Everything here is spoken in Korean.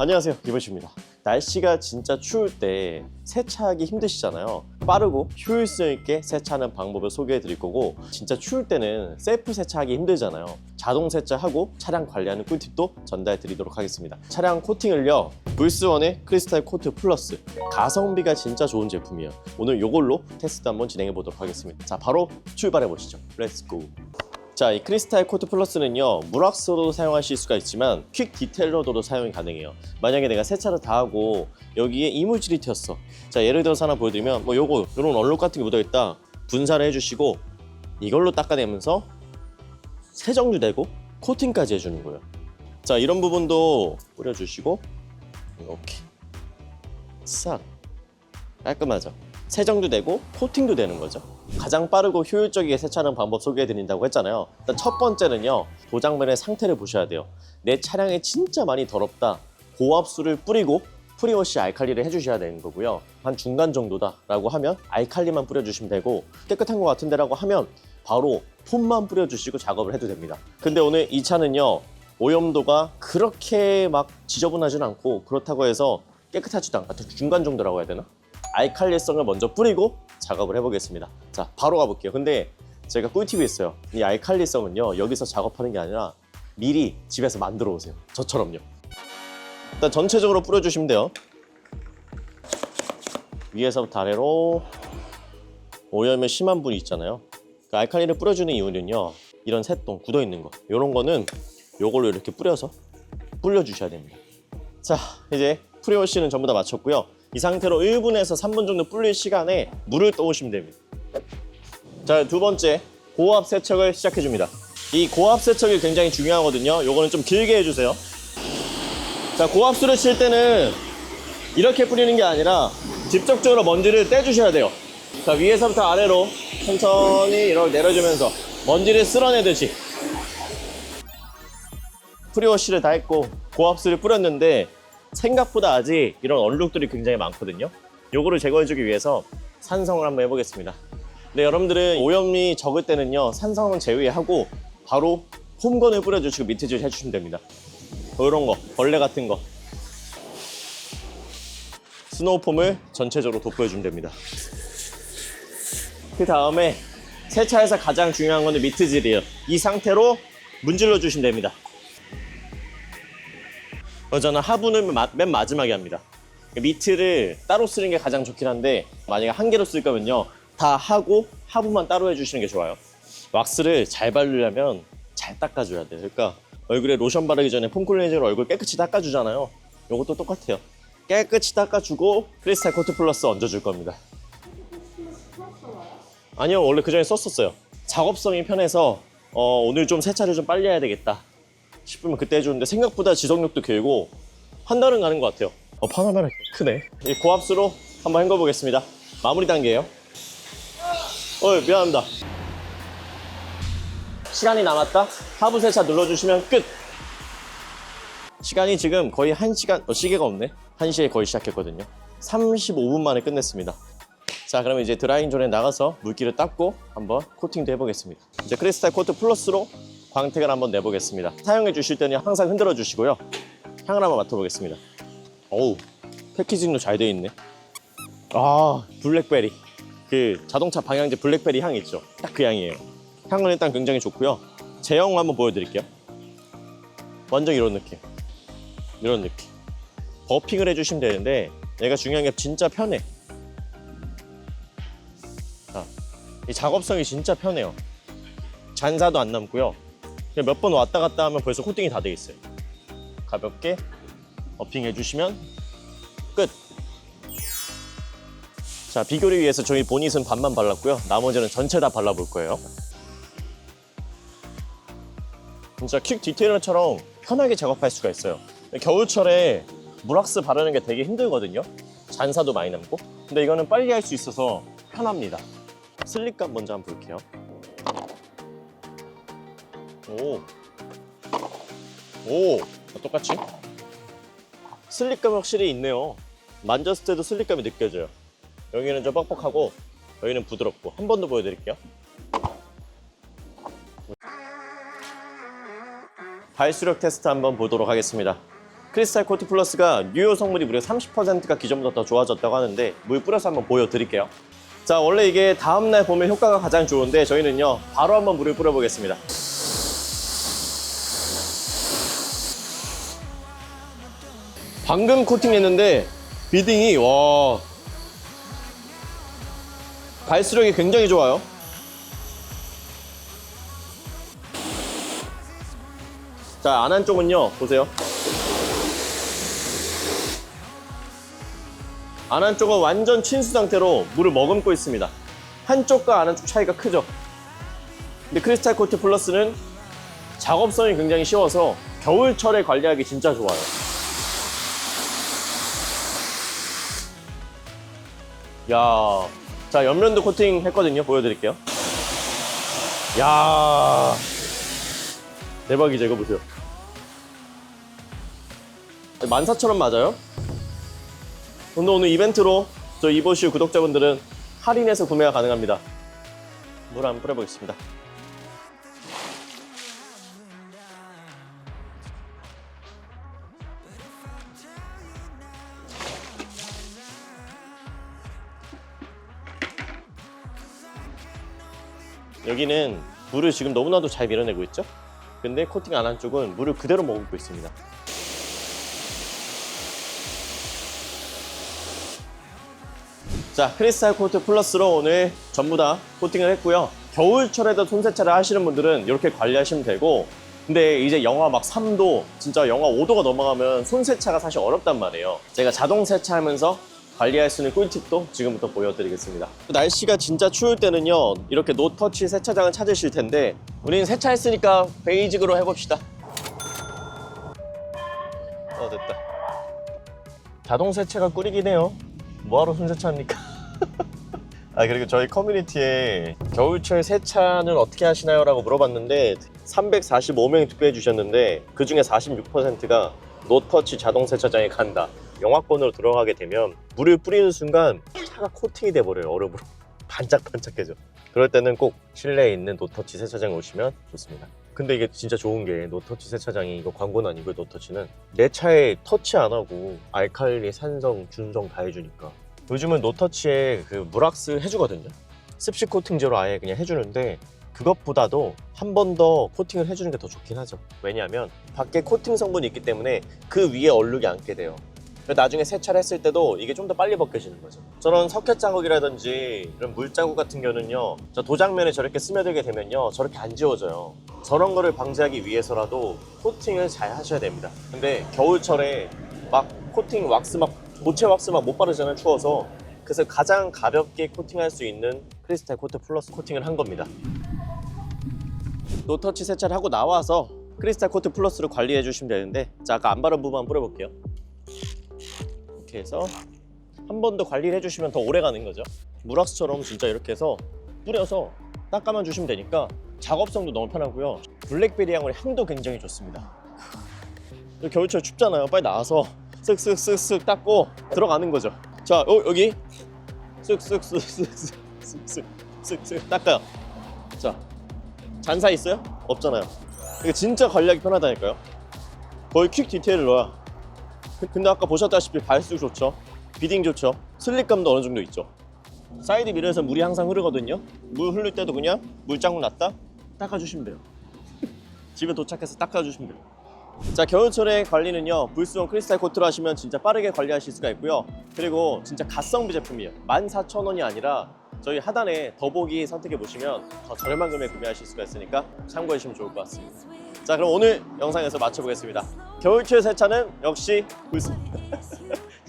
안녕하세요, 기보시입니다. 날씨가 진짜 추울 때 세차하기 힘드시잖아요. 빠르고 효율성 있게 세차하는 방법을 소개해 드릴 거고, 진짜 추울 때는 셀프 세차하기 힘들잖아요. 자동 세차하고 차량 관리하는 꿀팁도 전달해 드리도록 하겠습니다. 차량 코팅을요, 불스원의 크리스탈 코트 플러스, 가성비가 진짜 좋은 제품이에요. 오늘 이걸로 테스트 한번 진행해 보도록 하겠습니다. 자, 바로 출발해 보시죠. 렛츠고. 자, 이 크리스탈 코트 플러스는요, 물왁스로도 사용하실 수가 있지만 퀵 디테일러로도 사용이 가능해요. 만약에 내가 세차를 다 하고 여기에 이물질이 튀었어. 자, 예를 들어서 하나 보여드리면 요런 얼룩 같은 게 묻어있다, 분사를 해주시고 이걸로 닦아내면서 세정도 코팅까지 해주는 거예요. 자, 이런 부분도 뿌려주시고 이렇게 싹 깔끔하죠. 세정도 되고 코팅도 되는 거죠. 가장 빠르고 효율적이게 세차하는 방법 소개해 드린다고 했잖아요. 일단 첫 번째는요, 도장면의 상태를 보셔야 돼요. 내 차량이 진짜 많이 더럽다, 고압수를 뿌리고 프리워시 알칼리를 해주셔야 되는 거고요. 한 중간 정도다 라고 하면 알칼리만 뿌려주시면 되고, 깨끗한 것 같은데 라고 하면 바로 폼만 뿌려주시고 작업을 해도 됩니다. 근데 오늘 이 차는요, 오염도가 그렇게 막 지저분하진 않고 그렇다고 해서 깨끗하지도 않고 중간 정도라고 해야 되나? 알칼리성을 먼저 뿌리고 작업을 해보겠습니다. 자, 바로 가볼게요. 근데 제가 꿀팁이 있어요. 이 알칼리성은요, 여기서 작업하는 게 아니라 미리 집에서 만들어 오세요. 저처럼요. 일단 전체적으로 뿌려주시면 돼요. 위에서부터 아래로. 오염이 심한 분이 있잖아요. 그 알칼리를 뿌려주는 이유는요, 이런 새똥 굳어있는 거, 이런 거는 요걸로 이렇게 뿌려서 불려주셔야 됩니다. 자, 이제 프리워시는 전부 다 마쳤고요. 이 상태로 1분에서 3분 정도 불릴 시간에 물을 떠오시면 됩니다. 자, 두 번째, 고압 세척을 시작해 줍니다. 이 고압 세척이 굉장히 중요하거든요. 요거는 좀 길게 해주세요. 자, 고압수를 칠 때는 이렇게 뿌리는 게 아니라 직접적으로 먼지를 떼주셔야 돼요. 자, 위에서부터 아래로 천천히 이렇게 내려주면서 먼지를 쓸어내듯이. 프리워시를 다 했고 고압수를 뿌렸는데 생각보다 아직 이런 얼룩들이 굉장히 많거든요. 요거를 제거해주기 위해서 산성을 한번 해보겠습니다. 근데 여러분들은 오염이 적을 때는요, 산성은 제외하고 바로 폼건을 뿌려주시고 미트질 해주시면 됩니다. 이런 거, 벌레 같은 거, 스노우폼을 전체적으로 돋보여주면 됩니다. 그 다음에 세차에서 가장 중요한 건 미트질이에요. 이 상태로 문질러 주시면 됩니다. 저는 하부는 맨 마지막에 합니다. 미트를 따로 쓰는 게 가장 좋긴 한데, 만약에 한 개로 쓸 거면요, 다 하고 하부만 따로 해주시는 게 좋아요. 왁스를 잘 바르려면 잘 닦아줘야 돼요. 그러니까 얼굴에 로션 바르기 전에 폼클렌저로 얼굴 깨끗이 닦아주잖아요. 이것도 똑같아요. 깨끗이 닦아주고 크리스탈 코트 플러스 얹어줄 겁니다. 아니요, 원래 그 전에 썼었어요. 작업성이 편해서 오늘 좀 세차를 좀 빨리 해야 되겠다 싶으면 그때 해주는데, 생각보다 지속력도 길고 한 달은 가는 것 같아요. 파나메라 크네. 이 고압수로 한번 헹궈 보겠습니다. 마무리 단계예요. 미안합니다. 시간이 남았다, 하부 세차 눌러주시면 끝. 시간이 지금 거의 1시간, 시계가 없네. 1시에 거의 시작했거든요. 35분 만에 끝냈습니다. 자, 그러면 이제 드라잉 존에 나가서 물기를 닦고 한번 코팅도 해보겠습니다. 이제 크리스탈 코트 플러스로 광택을 한번 내보겠습니다. 사용해 주실 때는 항상 흔들어 주시고요. 향을 한번 맡아보겠습니다. 어우, 패키징도 잘 되어 있네. 아, 블랙베리. 그 자동차 방향제 블랙베리 향 있죠? 딱 그 향이에요. 향은 일단 굉장히 좋고요. 제형 한번 보여드릴게요. 완전 이런 느낌. 이런 느낌. 버핑을 해주시면 되는데, 얘가 중요한 게 진짜 편해. 자, 이 작업성이 진짜 편해요. 잔사도 안 남고요. 그냥 몇 번 왔다 갔다 하면 벌써 코팅이 다 돼 있어요. 가볍게 버핑 해주시면 끝. 자, 비교를 위해서 저희 보닛은 반만 발랐고요. 나머지는 전체 다 발라볼 거예요. 진짜 퀵 디테일러처럼 편하게 작업할 수가 있어요. 겨울철에 물왁스 바르는 게 되게 힘들거든요. 잔사도 많이 남고. 근데 이거는 빨리 할 수 있어서 편합니다. 슬립감 먼저 한번 볼게요. 똑같이? 슬립감이 확실히 있네요. 만졌을 때도 슬립감이 느껴져요. 여기는 좀 뻑뻑하고 여기는 부드럽고. 한 번 더 보여드릴게요. 발수력 테스트 한번 보도록 하겠습니다. 크리스탈 코트 플러스가 유효 성분이 무려 30%가 기존보다 더 좋아졌다고 하는데 물 뿌려서 한번 보여드릴게요. 자, 원래 이게 다음날 보면 효과가 가장 좋은데 저희는요 바로 한번 물을 뿌려보겠습니다. 방금 코팅했는데 비딩이 와 발수력이 굉장히 좋아요. 자, 안 한 쪽은요 보세요. 안 한 쪽은 완전 친수 상태로 물을 머금고 있습니다. 한쪽과 안 한 쪽 차이가 크죠. 근데 크리스탈 코트 플러스는 작업성이 굉장히 쉬워서 겨울철에 관리하기 진짜 좋아요. 야, 자, 옆면도 코팅 했거든요. 보여드릴게요. 야, 대박이죠. 이거 보세요. 14,000원 맞아요? 근데 오늘 이벤트로 저 이보슈 구독자분들은 할인해서 구매가 가능합니다. 물 한번 뿌려보겠습니다. 여기는 물을 지금 너무나도 잘 밀어내고 있죠? 근데 코팅 안 한 쪽은 물을 그대로 머금고 있습니다. 자, 크리스탈 코트 플러스로 오늘 전부 다 코팅을 했고요. 겨울철에도 손세차를 하시는 분들은 이렇게 관리하시면 되고, 근데 이제 영하 막 3도, 진짜 영하 5도가 넘어가면 손세차가 사실 어렵단 말이에요. 제가 자동 세차하면서 관리할 수 있는 꿀팁도 지금부터 보여드리겠습니다. 날씨가 진짜 추울 때는요 이렇게 노터치 세차장을 찾으실 텐데 우리는 세차했으니까 베이직으로 해봅시다. 됐다. 자동 세차가 꿀이긴 해요. 뭐하러 손세차합니까? 그리고 저희 커뮤니티에 겨울철 세차는 어떻게 하시나요? 라고 물어봤는데 345명이 투표해 주셨는데 그 중에 46%가 노터치 자동 세차장에 간다. 영하권으로 들어가게 되면 물을 뿌리는 순간 차가 코팅이 돼버려요. 얼음으로 반짝반짝해져. 그럴 때는 꼭 실내에 있는 노터치 세차장에 오시면 좋습니다. 근데 이게 진짜 좋은 게 노터치 세차장이, 이거 광고는 아니고요, 노터치는 내 차에 터치 안 하고 알칼리, 산성, 준성 다 해주니까. 요즘은 노터치에 그 물왁스 해주거든요. 습식 코팅제로 아예 그냥 해주는데 그것보다도 한 번 더 코팅을 해주는 게 더 좋긴 하죠. 왜냐하면 밖에 코팅 성분이 있기 때문에 그 위에 얼룩이 앉게 돼요. 나중에 세차를 했을 때도 이게 좀 더 빨리 벗겨지는 거죠. 저런 석회 자국이라든지 이런 물 자국 같은 경우는요, 저 도장면에 저렇게 스며들게 되면요 저렇게 안 지워져요. 저런 거를 방지하기 위해서라도 코팅을 잘 하셔야 됩니다. 근데 겨울철에 막 코팅 왁스 막 고체 왁스 막 못 바르잖아요, 추워서. 그래서 가장 가볍게 코팅할 수 있는 크리스탈 코트 플러스 코팅을 한 겁니다. 노터치 세차를 하고 나와서 크리스탈 코트 플러스로 관리해 주시면 되는데, 자, 아까 안 바른 부분 한번 뿌려볼게요. 이렇게 해서 한 번 더 관리를 해주시면 더 오래 가는 거죠. 물왁스처럼 진짜 이렇게 해서 뿌려서 닦아만 주시면 되니까 작업성도 너무 편하고요. 블랙베리 향도 굉장히 좋습니다. 겨울철 춥잖아요. 빨리 나와서 쓱쓱쓱쓱 닦고 들어가는 거죠. 자, 여기 쓱쓱쓱쓱쓱쓱쓱 닦아요. 자, 잔사 있어요? 없잖아요. 이거 진짜 관리하기 편하다니까요. 거의 퀵 디테일을 넣어야. 근데 아까 보셨다시피 발수 좋죠, 비딩 좋죠, 슬립감도 어느 정도 있죠. 사이드 미러에서 물이 항상 흐르거든요. 물 흐를 때도 그냥 물장구 놨다 닦아주시면 돼요. 집에 도착해서 닦아주시면 돼요. 자, 겨울철의 관리는요 불수원 크리스탈 코트로 하시면 진짜 빠르게 관리하실 수가 있고요. 그리고 진짜 가성비 제품이에요. 14,000원이 아니라 저희 하단에 더보기 선택해 보시면 더 저렴한 금액에 구매하실 수가 있으니까 참고해 주시면 좋을 것 같습니다. 자, 그럼 오늘 영상에서 마쳐보겠습니다. 겨울철 세차는 역시 불수